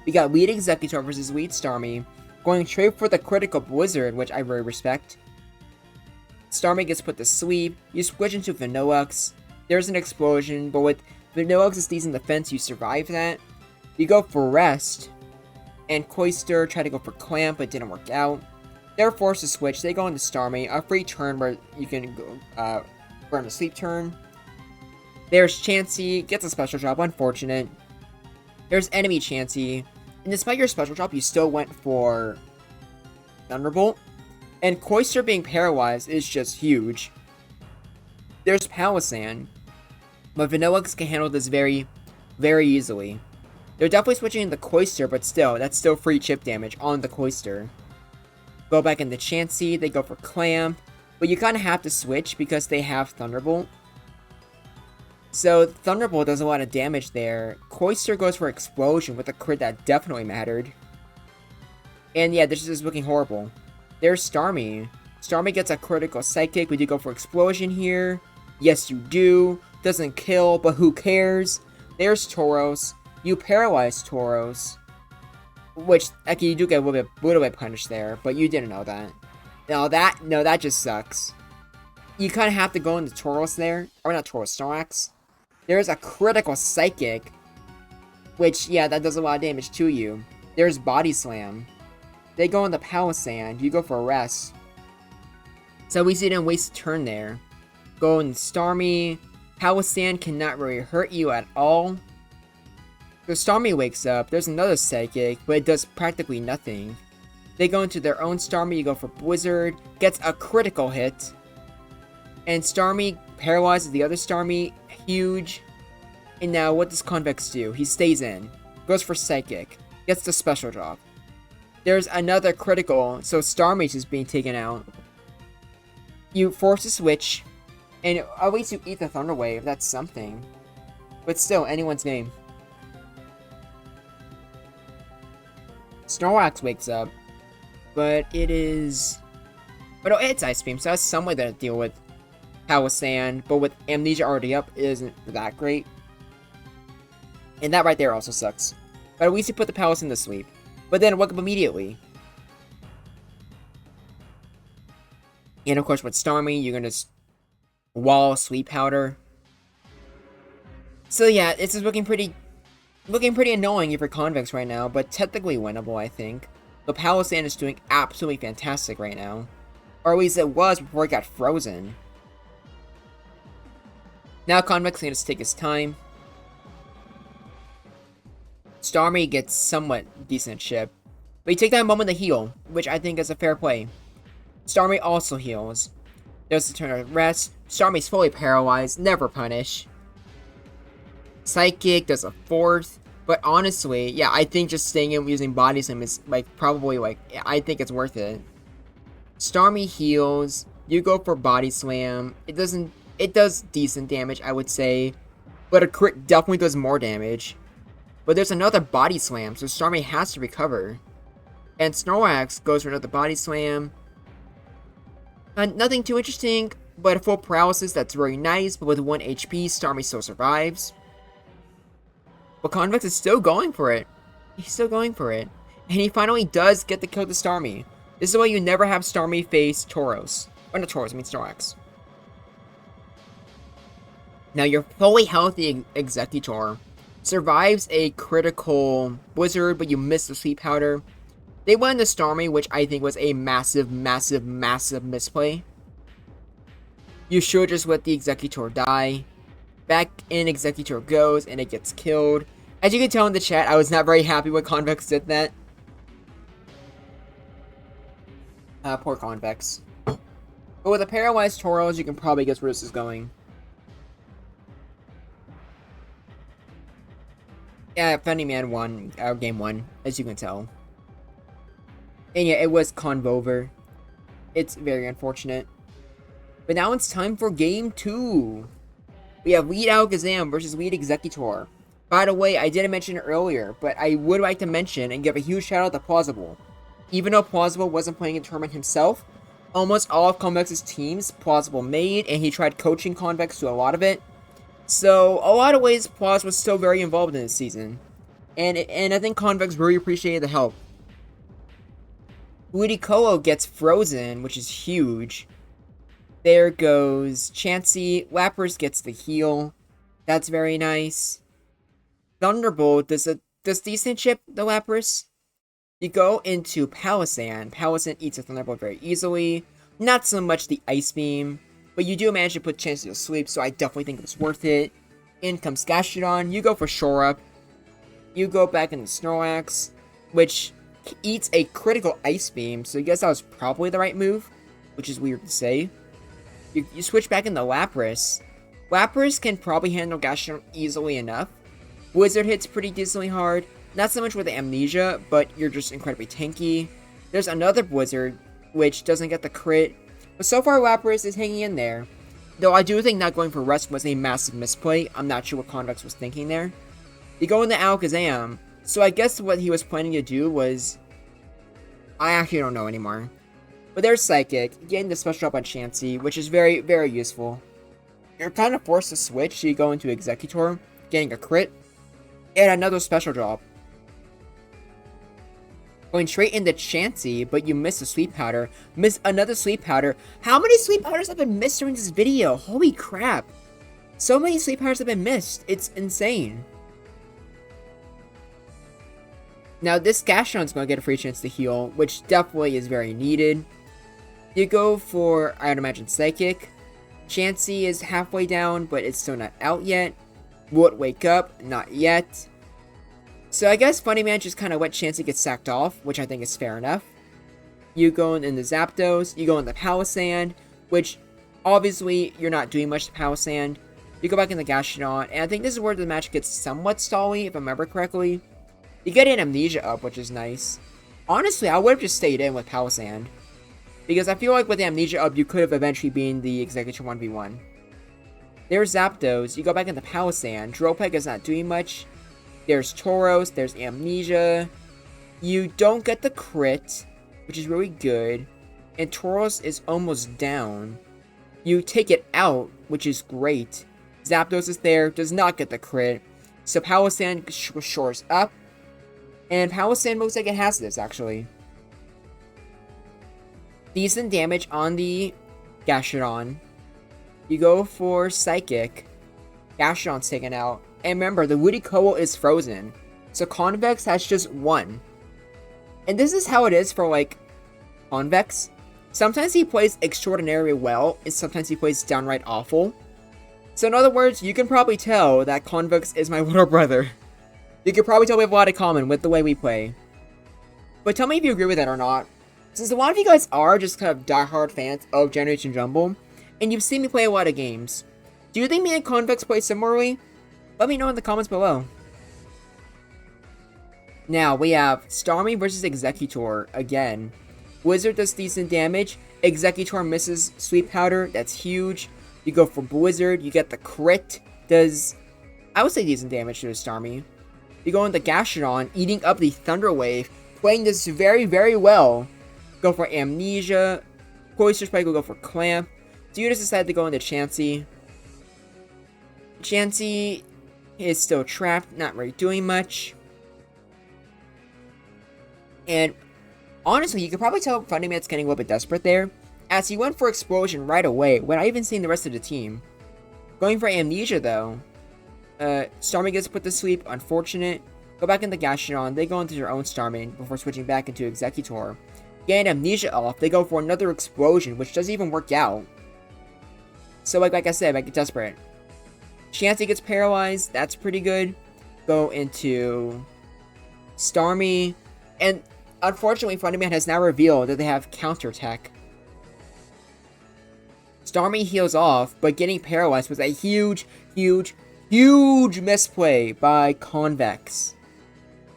We got Lead Executor versus Lead Starmie, going straight for the critical Blizzard, which I very respect. Starmie gets put to sleep, you switch into Vanillux, there's an explosion, but with Vanillux's decent defense, you survive that. You go for Rest, and Cloyster tried to go for Clamp, but didn't work out. They're forced to switch, they go into Starmie, a free turn where you can go, burn a sleep turn. There's Chansey, gets a special drop, unfortunate. There's enemy Chansey, and despite your special drop, you still went for Thunderbolt. And Cloyster being paralyzed is just huge. There's Palossand, but Vanillux can handle this very, very easily. They're definitely switching into Cloyster, but still, that's still free chip damage on the Cloyster. Go back into Chansey, they go for Clamp, but you kind of have to switch because they have Thunderbolt. So Thunderbolt does a lot of damage there. Cloyster goes for Explosion with a crit that definitely mattered. And yeah, this is looking horrible. There's Starmie. Starmie gets a critical Psychic, but you go for Explosion here. Yes, you do. Doesn't kill, but who cares? There's Tauros. You paralyze Tauros. Which, actually, you do get a little bit punished there, but you didn't know that. No, that just sucks. You kind of have to go into Tauros there. Or not Tauros, Snorlax. There's a critical Psychic. Which, yeah, that does a lot of damage to you. There's Body Slam. They go into Palossand. You go for a Rest. So we see them waste a turn there. Go in Starmie. Palossand cannot really hurt you at all. So Starmie wakes up. There's another Psychic, but it does practically nothing. They go into their own Starmie. You go for Blizzard. Gets a critical hit. And Starmie paralyzes the other Starmie. Huge. And now what does Convex do? He stays in. Goes for Psychic. Gets the special drop. There's another critical, so Starmie's is being taken out. You force a switch, and at least you eat the Thunder Wave, that's something. But still, anyone's game. Snorlax wakes up, but it is... But oh, it's Ice Beam, so that's some way to deal with Palossand, but with Amnesia already up, it isn't that great. And that right there also sucks. But at least you put the Palossand to sleep. But then woke up immediately. And of course with Starmie, you're gonna wall Sweet Powder. So yeah, it's just looking pretty annoying for Convex right now, but technically winnable, I think. The Palossand is doing absolutely fantastic right now. Or at least it was before it got frozen. Now Convex is gonna take his time. Starmie gets somewhat decent chip, but you take that moment to heal, which I think is a fair play. Starmie also heals. There's the turn of Rest. Starmie's fully paralyzed, never punish. Psychic does a fourth. But honestly, yeah, I think just staying in using Body Slam is, like, probably, like, I think it's worth it. Starmie heals. You go for Body Slam. It does decent damage, I would say. But a crit definitely does more damage. But there's another Body Slam, so Starmie has to recover. And Snorlax goes for another Body Slam. Nothing too interesting, but a full paralysis that's very nice. But with 1 HP, Starmie still survives. But Convex is still going for it. He's still going for it. And he finally does get the kill to Starmie. This is why you never have Starmie face Tauros. Or not Tauros, I mean Snorlax. Now your fully healthy Executor survives a critical Blizzard, but you miss the Sleep Powder. They went into Starmie, which I think was a massive, massive, massive misplay. You should just let the Executor die. Back in Executor goes, and it gets killed. As you can tell in the chat, I was not very happy when Convex did that. Poor Convex. But with a paralyzed Tauros, you can probably guess where this is going. Yeah, Funny Man won game 1, as you can tell. And yeah, it was Convover. It's very unfortunate. But now it's time for game 2. We have Lead Alakazam versus Lead Executor. By the way, I didn't mention it earlier, but I would like to mention and give a huge shout out to Plausible. Even though Plausible wasn't playing in the tournament himself, almost all of Convex's teams Plausible made, and he tried coaching Convex to a lot of it. So, a lot of ways, Plaus was still very involved in this season. And I think Convex really appreciated the help. Ludicolo gets frozen, which is huge. There goes Chansey. Lapras gets the heal. That's very nice. Thunderbolt does decent chip the Lapras. You go into Palossand. Palossand eats a Thunderbolt very easily. Not so much the Ice Beam, but you do manage to put Chansey to sleep, so I definitely think it was worth it. In comes Gastrodon. You go for Shore Up. You go back into Snorlax, which eats a critical Ice Beam, so I guess that was probably the right move, which is weird to say. You switch back into Lapras. Lapras can probably handle Gastrodon easily enough. Blizzard hits pretty decently hard. Not so much with the Amnesia, but you're just incredibly tanky. There's another Blizzard, which doesn't get the crit. But so far, Lapras is hanging in there. Though I do think not going for Rest was a massive misplay. I'm not sure what Convex was thinking there. You go into Alakazam. So I guess what he was planning to do was... I actually don't know anymore. But there's Psychic, getting the special drop on Chansey, which is very, very useful. You're kind of forced to switch, so you go into Executor, getting a crit, and another special drop. Going straight into Chansey, but you miss a Sleep Powder. Miss another Sleep Powder. How many Sleep Powders have been missed during this video? Holy crap. So many Sleep Powders have been missed. It's insane. Now this Gastrodon's going to get a free chance to heal, which definitely is very needed. You go for, I would imagine, Psychic. Chansey is halfway down, but it's still not out yet. Will it wake up? Not yet. So I guess Funny Man just kind of let Chansey get sacked off, which I think is fair enough. You go in the Zapdos, you go in the Palossand, which obviously you're not doing much to Palossand. You go back in the Gastrodon, and I think this is where the match gets somewhat stally, if I remember correctly. You get an Amnesia up, which is nice. Honestly, I would have just stayed in with Palossand. Because I feel like with the Amnesia up, you could have eventually been the Executor 1v1. There's Zapdos. You go back into Palossand. Dropeg is not doing much. There's Tauros. There's Amnesia. You don't get the crit, which is really good. And Tauros is almost down. You take it out, which is great. Zapdos is there. Does not get the crit. So Palossand shores up. And Palossand looks like it has this, actually. Decent damage on the Gastrodon. You go for Psychic. Gastrodon's taken out. And remember, the Ludicolo is frozen. So Convex has just one. And this is how it is for, like, Convex. Sometimes he plays extraordinarily well, and sometimes he plays downright awful. So in other words, you can probably tell that Convex is my little brother. You can probably tell we have a lot in common with the way we play. But tell me if you agree with that or not. Since a lot of you guys are just kind of diehard fans of Generation Jumble, and you've seen me play a lot of games, do you think me and Convex play similarly? Let me know in the comments below. Now, we have Starmie versus Executor again. Blizzard does decent damage. Executor misses Sweet Powder. That's huge. You go for Blizzard. You get the crit. Does, I would say, decent damage to the Starmie. You go into Gastrodon, eating up the Thunder Wave. Playing this very, very well. Go for Amnesia. Cloister Spike will go for Clamp. So you just decide to go into Chansey. Chansey is still trapped, not really doing much. And honestly, you could probably tell Funnyman's getting a little bit desperate there, as he went for Explosion right away, without even seeing the rest of the team. Going for Amnesia though. Starmie gets put to sleep, unfortunate. Go back into Gastrodon, they go into their own Starmie before switching back into Executor. Getting Amnesia off, they go for another Explosion, which doesn't even work out. So like I said, I get desperate. Chansey gets paralyzed, that's pretty good. Go into Starmie, and unfortunately Funnyman has now revealed that they have counterattack. Starmie heals off, but getting paralyzed was a huge misplay by Convex.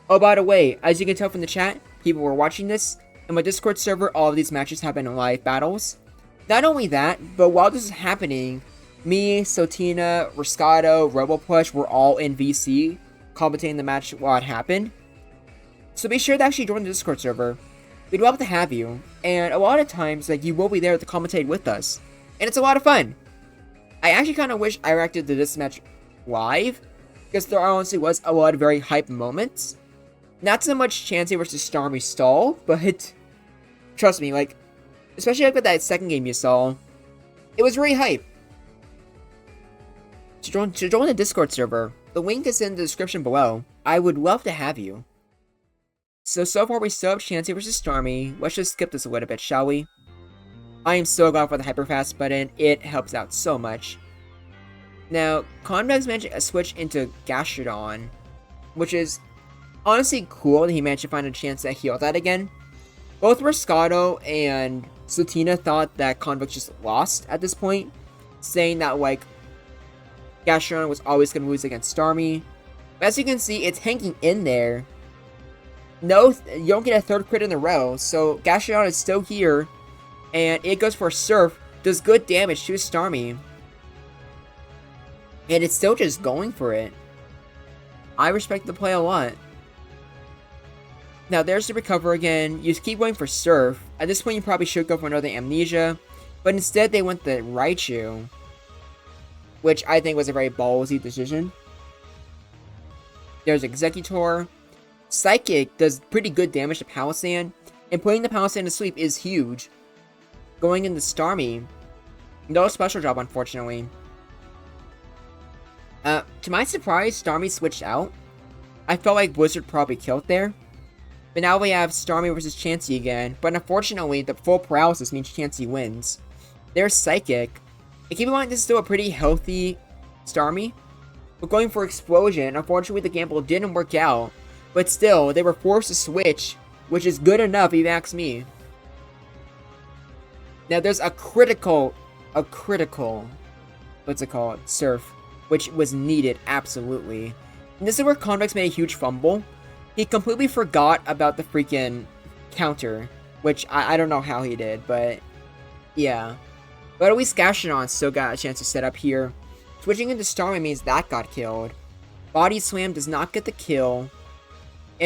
Oh, by the way, as you can tell from the chat, people were watching this. In my Discord server, all of these matches have been live battles. Not only that, but while this is happening, me, Sotina, Riscado, RoboPlush were all in VC, commentating the match while it happened. So be sure to actually join the Discord server. We'd love to have you, and a lot of times, like, you will be there to commentate with us. And it's a lot of fun. I actually kind of wish I reacted to this match live, because there honestly was a lot of very hype moments. Not so much Chansey versus Starmie stall, but trust me, like, especially like with that second game you saw, it was really hype. To join the Discord server, the link is in the description below. I would love to have you. So far we still have Chansey versus Starmie. Let's just skip this a little bit, shall we? I am so glad for the Hyperfast button, it helps out so much. Now, Convex managed to switch into Gastrodon, which is honestly cool that he managed to find a chance to heal that again. Both Riscado and Sotina thought that Convex just lost at this point, saying that, like, Gastrodon was always going to lose against Starmie. But as you can see, it's hanging in there. No, you don't get a third crit in a row, so Gastrodon is still here, and it goes for Surf, does good damage to Starmie. And it's still just going for it. I respect the play a lot. Now there's the recover again. You keep going for Surf. At this point you probably should go for another Amnesia. But instead they went the Raichu, which I think was a very ballsy decision. There's Executor. Psychic does pretty good damage to Palisand. And putting the Palisand to sleep is huge. Going into Starmie. No special job, unfortunately. To my surprise, Starmie switched out. I felt like Blizzard probably killed there. But now we have Starmie versus Chansey again. But unfortunately, the full paralysis means Chansey wins. There's Psychic. And keep in mind, this is still a pretty healthy Starmie. But going for Explosion, unfortunately the gamble didn't work out. But still, they were forced to switch, which is good enough if you ask me. Now there's a critical, what's it called? Surf, which was needed, absolutely. And this is where Convex made a huge fumble. He completely forgot about the freaking counter, which I don't know how he did, but yeah. But at least Gastrodon still got a chance to set up here. Switching into Starmie means that got killed. Body Slam does not get the kill,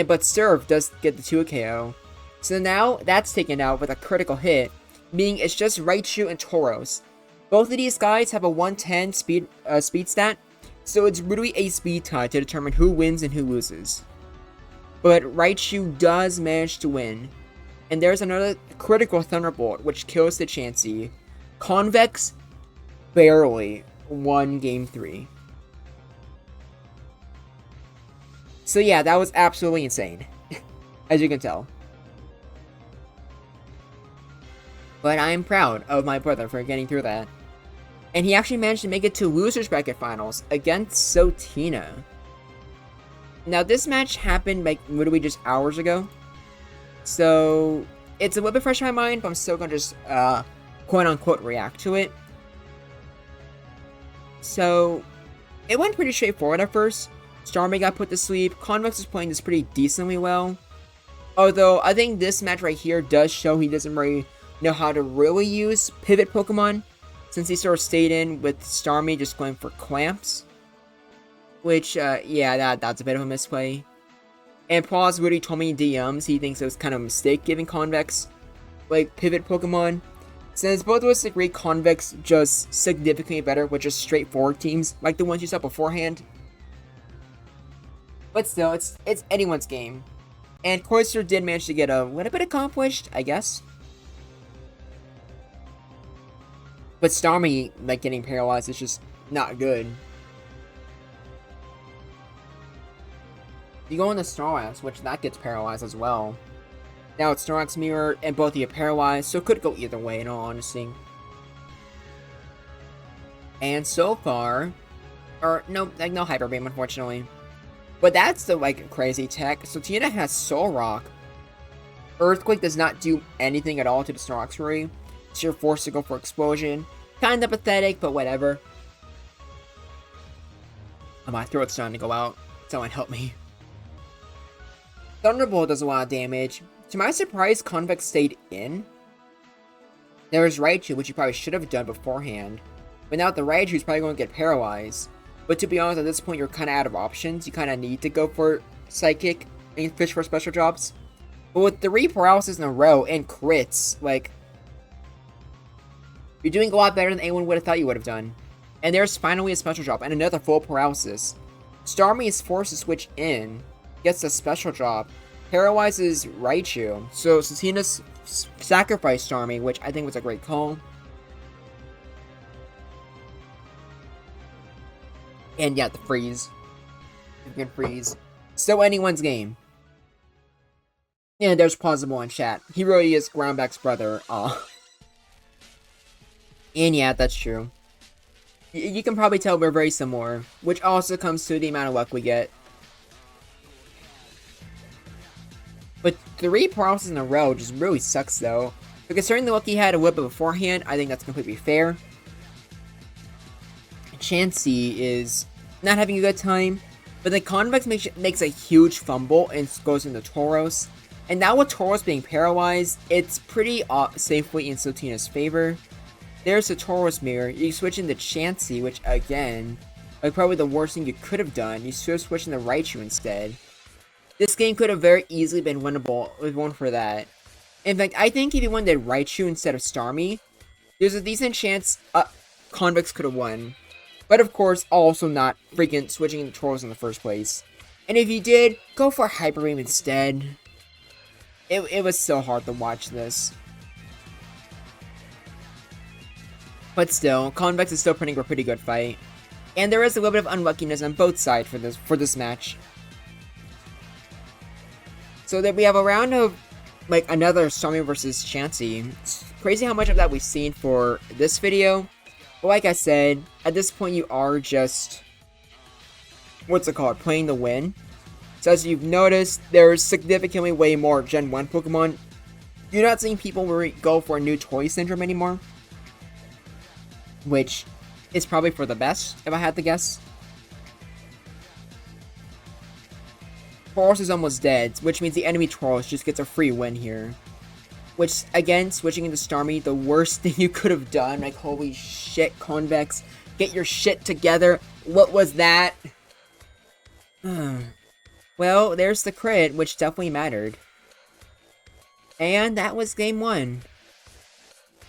but Surf does get the 2 KO. So now that's taken out with a critical hit, meaning it's just Raichu and Tauros. Both of these guys have a 110 speed stat, so it's really a speed tie to determine who wins and who loses. But Raichu does manage to win. And there's another critical Thunderbolt, which kills the Chansey. Convex barely won Game 3. So yeah, that was absolutely insane, as you can tell. But I am proud of my brother for getting through that. And he actually managed to make it to Losers Bracket Finals against Sotina. Now this match happened like literally just hours ago. So it's a little bit fresh in my mind, but I'm still gonna just quote unquote react to it. So it went pretty straightforward at first. Starmie got put to sleep. Convex is playing this pretty decently well. Although, I think this match right here does show he doesn't really know how to really use pivot Pokemon, since he sort of stayed in with Starmie just going for clamps. Which, yeah, that's a bit of a misplay. And Paul's already told me in DMs he thinks it was kind of a mistake giving Convex, like, pivot Pokemon. Since both of us agree Convex just significantly better with just straightforward teams, like the ones you saw beforehand. But still, it's anyone's game. And Cloyster did manage to get a little bit accomplished, I guess. But Starmie, like, getting paralyzed is just not good. You go into Snorlax, which that gets paralyzed as well. Now it's Snorlax Mirror, and both of you are paralyzed, so it could go either way in all honesty. And so far, or no, like no Hyper Beam unfortunately. But that's the like crazy tech. So Tina has Soul Rock. Earthquake does not do anything at all to the Snorlax Fury. So you're forced to go for Explosion. Kinda pathetic, but whatever. Oh, my throat's starting to go out. Someone help me. Thunderbolt does a lot of damage. To my surprise, Convex stayed in. There was Raichu, which you probably should have done beforehand. But now with the Raichu, is probably going to get paralyzed. But to be honest, at this point, you're kind of out of options. You kind of need to go for Psychic and fish for special drops. But with 3 paralysis in a row and crits, like, you're doing a lot better than anyone would have thought you would have done. And there's finally a special drop and another full paralysis. Starmie is forced to switch in, gets a special drop, paralyzes Raichu. So Satina's sacrificed Starmie, which I think was a great call. And yeah, the freeze. You can freeze. Still anyone's game. Yeah, there's plausible in chat. He really is Groundback's brother. Aw. And yeah, that's true. You can probably tell we're very similar, which also comes to the amount of luck we get. But 3 paralysis in a row just really sucks though. But considering the luck he had a little bit beforehand, I think that's completely fair. Chansey is not having a good time, but the Convex makes a huge fumble and goes into Tauros. And now with Tauros being paralyzed, it's pretty safely in Sotina's favor. There's the Tauros Mirror. You switch into Chansey, which again, like probably the worst thing you could have done. You should have switched into Raichu instead. This game could have very easily been winnable if it weren't for that. In fact, I think if you wanted Raichu instead of Starmie, there's a decent chance Convex could have won. But of course, also not freaking switching into Tauros in the first place. And if you did, go for Hyper Beam instead. It was so hard to watch this. But still, Convex is still putting a pretty good fight. And there is a little bit of unluckiness on both sides for this match. So that we have a round of, like, another Starmie versus Chansey. It's crazy how much of that we've seen for this video. But like I said, at this point you are just, what's it called, playing the win. So as you've noticed, there's significantly way more Gen 1 Pokemon. You're not seeing people really go for a new toy syndrome anymore. Which is probably for the best, if I had to guess. Tauros is almost dead, which means the enemy Tauros just gets a free win here. Which, again, switching into Starmie, the worst thing you could have done. Like, holy shit, Convex. Get your shit together. What was that? Well, there's the crit, which definitely mattered. And that was game 1.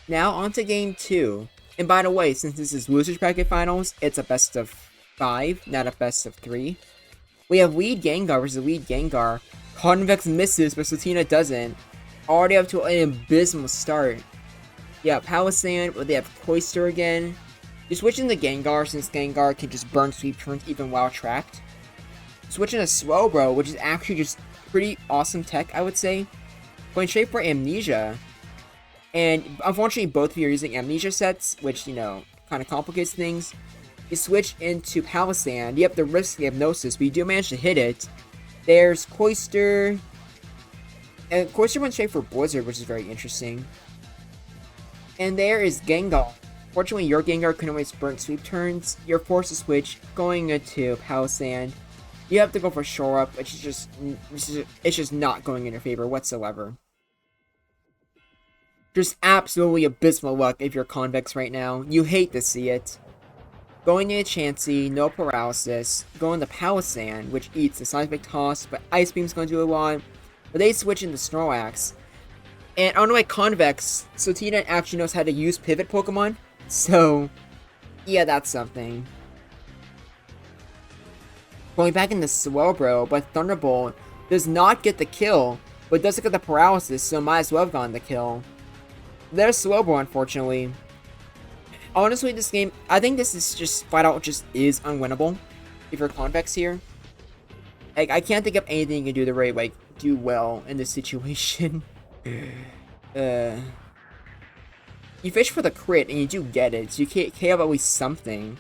Now, on to game 2. And by the way, since this is Losers Bracket Finals, it's a best of 5, not a best of 3. We have Lead Gengar versus Lead Gengar. Convex misses, but Satina doesn't. Already up to an abysmal start. Yeah, Palisand, but they have Cloyster again. You switch into Gengar, since Gengar can just burn sweep turns even while tracked. Switching to Slowbro, which is actually just pretty awesome tech, I would say. Going straight for Amnesia. And unfortunately, both of you are using Amnesia sets, which, you know, kind of complicates things. You switch into Palisand. You have the risk of Hypnosis, but you do manage to hit it. There's Cloyster. And Cloyster went straight for Blizzard, which is very interesting. And there is Gengar. Fortunately, your Gengar couldn't always burn sweep turns. You're forced to switch, going into Palisand. You have to go for shore up, which is it's just not going in your favor whatsoever. Just absolutely abysmal luck if you're convex right now. You hate to see it. Going into Chansey, no paralysis. Going to Palisand, which eats the seismic toss, but Ice Beam's going to do a lot. But they switch into Snorlax. And unlike convex, Sotina actually knows how to use pivot Pokemon. So, yeah, that's something. Going back into Swellow, but Thunderbolt does not get the kill, but does get the paralysis, so might as well have gotten the kill. There's Swellow, unfortunately. Honestly, this game, I think this is just flat out just is unwinnable if you're convex here. Like, I can't think of anything you can do to really, like, do well in this situation. You fish for the crit, and you do get it, so you can't have at least something.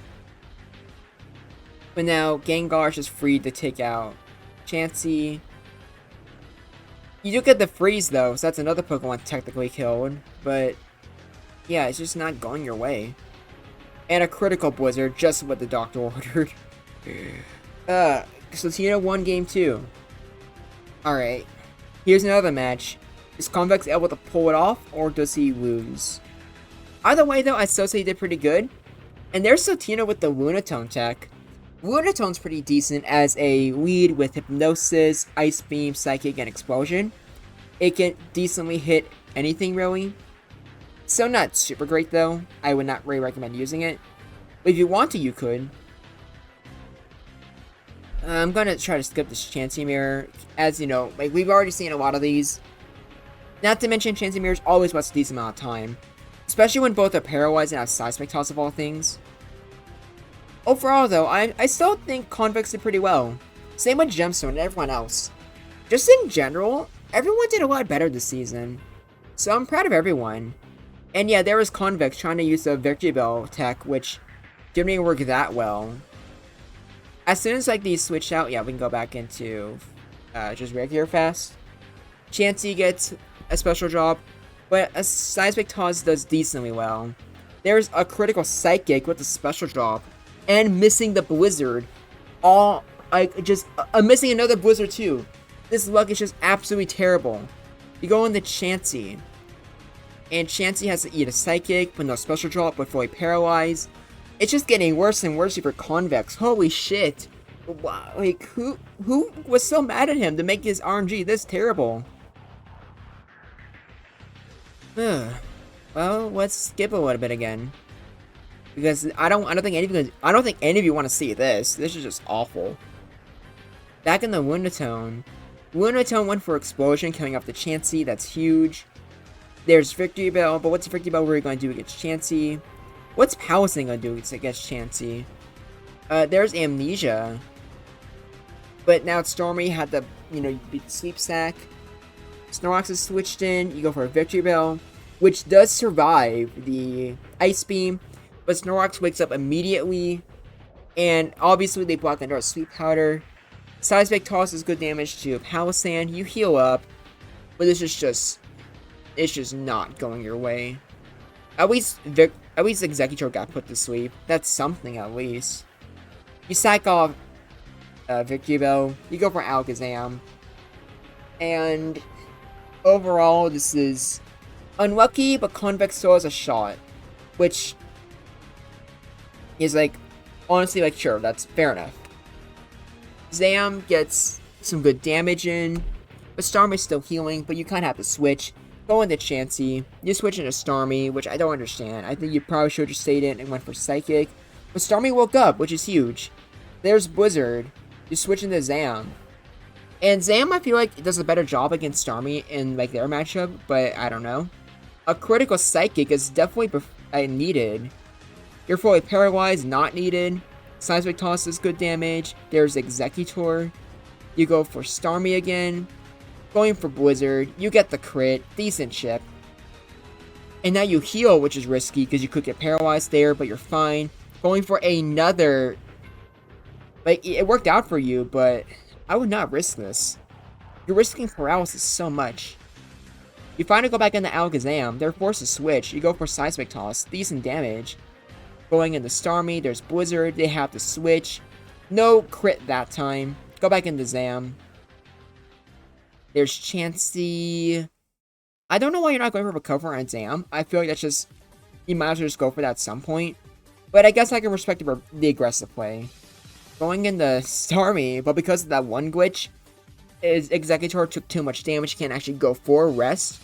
But now, Gengar is just free to take out Chansey. You do get the freeze, though, so that's another Pokemon technically killed. But, yeah, it's just not going your way. And a critical Blizzard, just what the doctor ordered. Sotina won game 2. Alright. Here's another match. Is Convex able to pull it off, or does he lose? Either way, though, I still say he did pretty good. And there's Sotina with the Lunatone tech. Lunatone's pretty decent as a lead with Hypnosis, Ice Beam, Psychic, and Explosion. It can decently hit anything, really. So not super great, though. I would not really recommend using it. But if you want to, you could. I'm gonna try to skip this Chansey Mirror. As you know, like, we've already seen a lot of these. Not to mention, Chansey Mirrors always lasts a decent amount of time. Especially when both are paralyzed and have Seismic Toss of all things. Overall, though, I still think Convex did pretty well. Same with Gemstone and everyone else. Just in general, everyone did a lot better this season. So I'm proud of everyone. And yeah, there was Convex trying to use the Victory Bell tech, which didn't work that well. As soon as like these switch out, yeah, we can go back into just regular fast. Chansey gets a special drop, but a Seismic Toss does decently well. There's a critical Psychic with a special drop, and missing the Blizzard. All, like, just, missing another Blizzard too. This luck is just absolutely terrible. You go into Chansey, and Chansey has to eat a Psychic with no special drop but fully paralyzed. It's just getting worse and worse for Convex. Holy shit. Wow, like, who was so mad at him to make his RNG this terrible? Well, let's skip a little bit again. Because I don't think any of you want to see this. This is just awful. Back in the Lunatone. Lunatone went for Explosion, coming off the Chansey. That's huge. There's Victory Bell, but what's Victory Bell really going to do against Chansey? What's Palisand going to do against Chansey? There's Amnesia. But now Stormy had the, beat the Sleep Sack. Snorlax is switched in. You go for a Victory Bell, which does survive the Ice Beam. But Snorlax wakes up immediately. And obviously they block under a Sweet Powder. Seismic Toss is good damage to Palisand. You heal up. But this is just... it's just not going your way. At least Executor got put to sleep. That's something at least. You sack off Victory Bell. You go for Alakazam. And overall, this is unlucky, but Convex still has a shot. Which is like, honestly, like, sure, that's fair enough. Zam gets some good damage in. But Starmie's still healing, but you kind of have to switch. Go into Chansey. You switch into Starmie, which I don't understand. I think you probably should have just stayed in and went for Psychic. But Starmie woke up, which is huge. There's Blizzard. You switch into Zam. And Zam, I feel like, does a better job against Starmie in, like, their matchup, but I don't know. A critical Psychic is definitely needed. You're fully paralyzed, not needed. Seismic Toss is good damage. There's Executor. You go for Starmie again. Going for Blizzard. You get the crit. Decent chip. And now you heal, which is risky because you could get paralyzed there, but you're fine. Going for another... like, it worked out for you, but I would not risk this. You're risking paralysis so much. You finally go back into Alakazam. They're forced to switch. You go for Seismic Toss. Decent damage. Going into Starmie, there's Blizzard. They have to switch. No crit that time. Go back into Zam. There's Chansey. I don't know why you're not going for recover on Zam. I feel like that's just, you might as well just go for that at some point. But I guess I can respect the aggressive play. Going into Starmie, but because of that one glitch, his Executor took too much damage. He can't actually go for rest.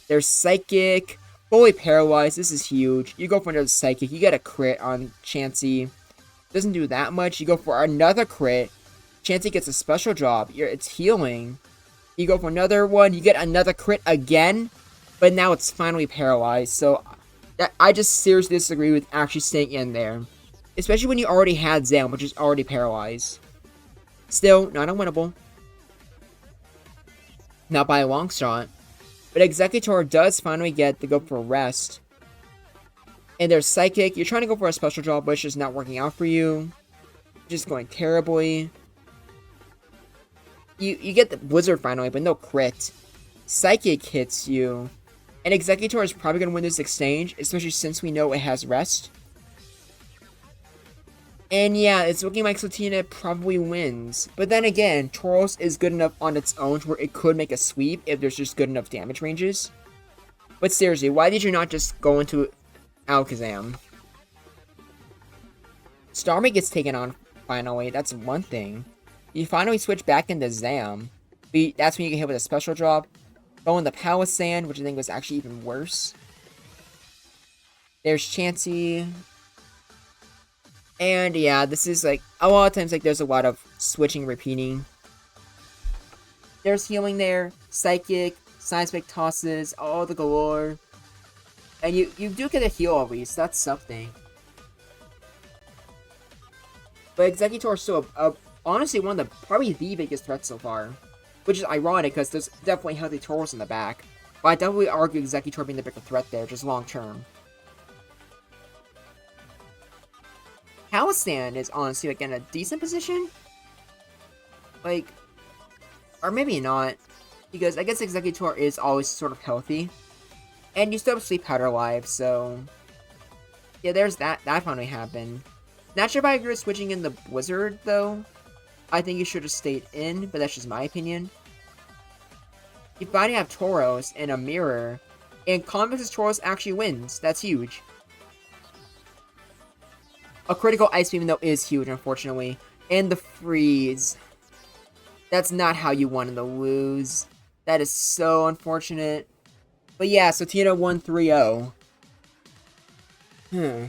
There's Psychic. Fully paralyzed. This is huge. You go for another Psychic. You get a crit on Chansey. Doesn't do that much. You go for another crit. Chansey gets a special job. It's healing. You go for another one. You get another crit again. But now it's finally paralyzed. So I just seriously disagree with actually staying in there. Especially when you already had Zam, which is already paralyzed. Still, not unwinnable. Not by a long shot. But Executor does finally get to go for rest. And there's Psychic. You're trying to go for a special job, but it's just not working out for you. Just going terribly. You get the Blizzard finally, but no crit. Psychic hits you. And Executor is probably going to win this exchange, especially since we know it has rest. And yeah, it's looking like Sotina probably wins. But then again, Tauros is good enough on its own to where it could make a sweep if there's just good enough damage ranges. But seriously, why did you not just go into Alakazam? Starmie gets taken on finally, that's one thing. You finally switch back into Zam. But that's when you get hit with a special drop. Go in the Palisand, which I think was actually even worse. There's Chansey. And yeah, this is like, a lot of times like there's a lot of switching, repeating. There's healing there, Psychic, Seismic tosses, all the galore. And you do get a heal at least, that's something. But Executor is still honestly one of the, probably the biggest threat so far. Which is ironic because there's definitely healthy Tauros in the back. But I definitely argue Executor being the bigger threat there, just long term. Palisand is honestly like in a decent position. Like, or maybe not. Because I guess Executor is always sort of healthy. And you still have Sleep Powder alive, so... yeah, there's that. That finally happened. Not sure if I agree with switching in the Blizzard, though. I think you should have stayed in, but that's just my opinion. You finally have Tauros and a mirror. And Convex's Tauros actually wins. That's huge. A critical Ice Beam, though, is huge, unfortunately. And the freeze. That's not how you wanted to lose. That is so unfortunate. But yeah, so Tina won 3-0. You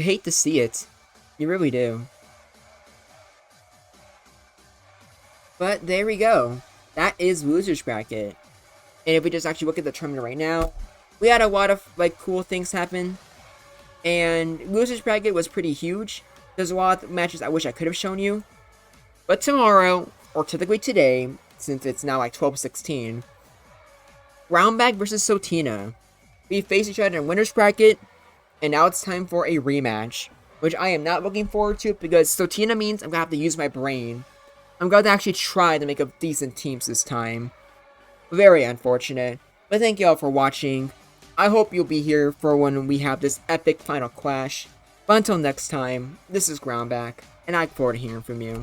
hate to see it. You really do. But there we go. That is Loser's Bracket. And if we just actually look at the tournament right now, we had a lot of like cool things happen. And Loser's Bracket was pretty huge. There's a lot of matches I wish I could have shown you. But tomorrow, or typically today, since it's now like 12:16, Roundbag versus Sotina. We face each other in Winner's Bracket, and now it's time for a rematch. Which I am not looking forward to, because Sotina means I'm going to have to use my brain. I'm going to actually try to make up decent teams this time. Very unfortunate. But thank you all for watching. I hope you'll be here for when we have this epic final clash. But until next time, this is Groundback, and I look forward to hearing from you.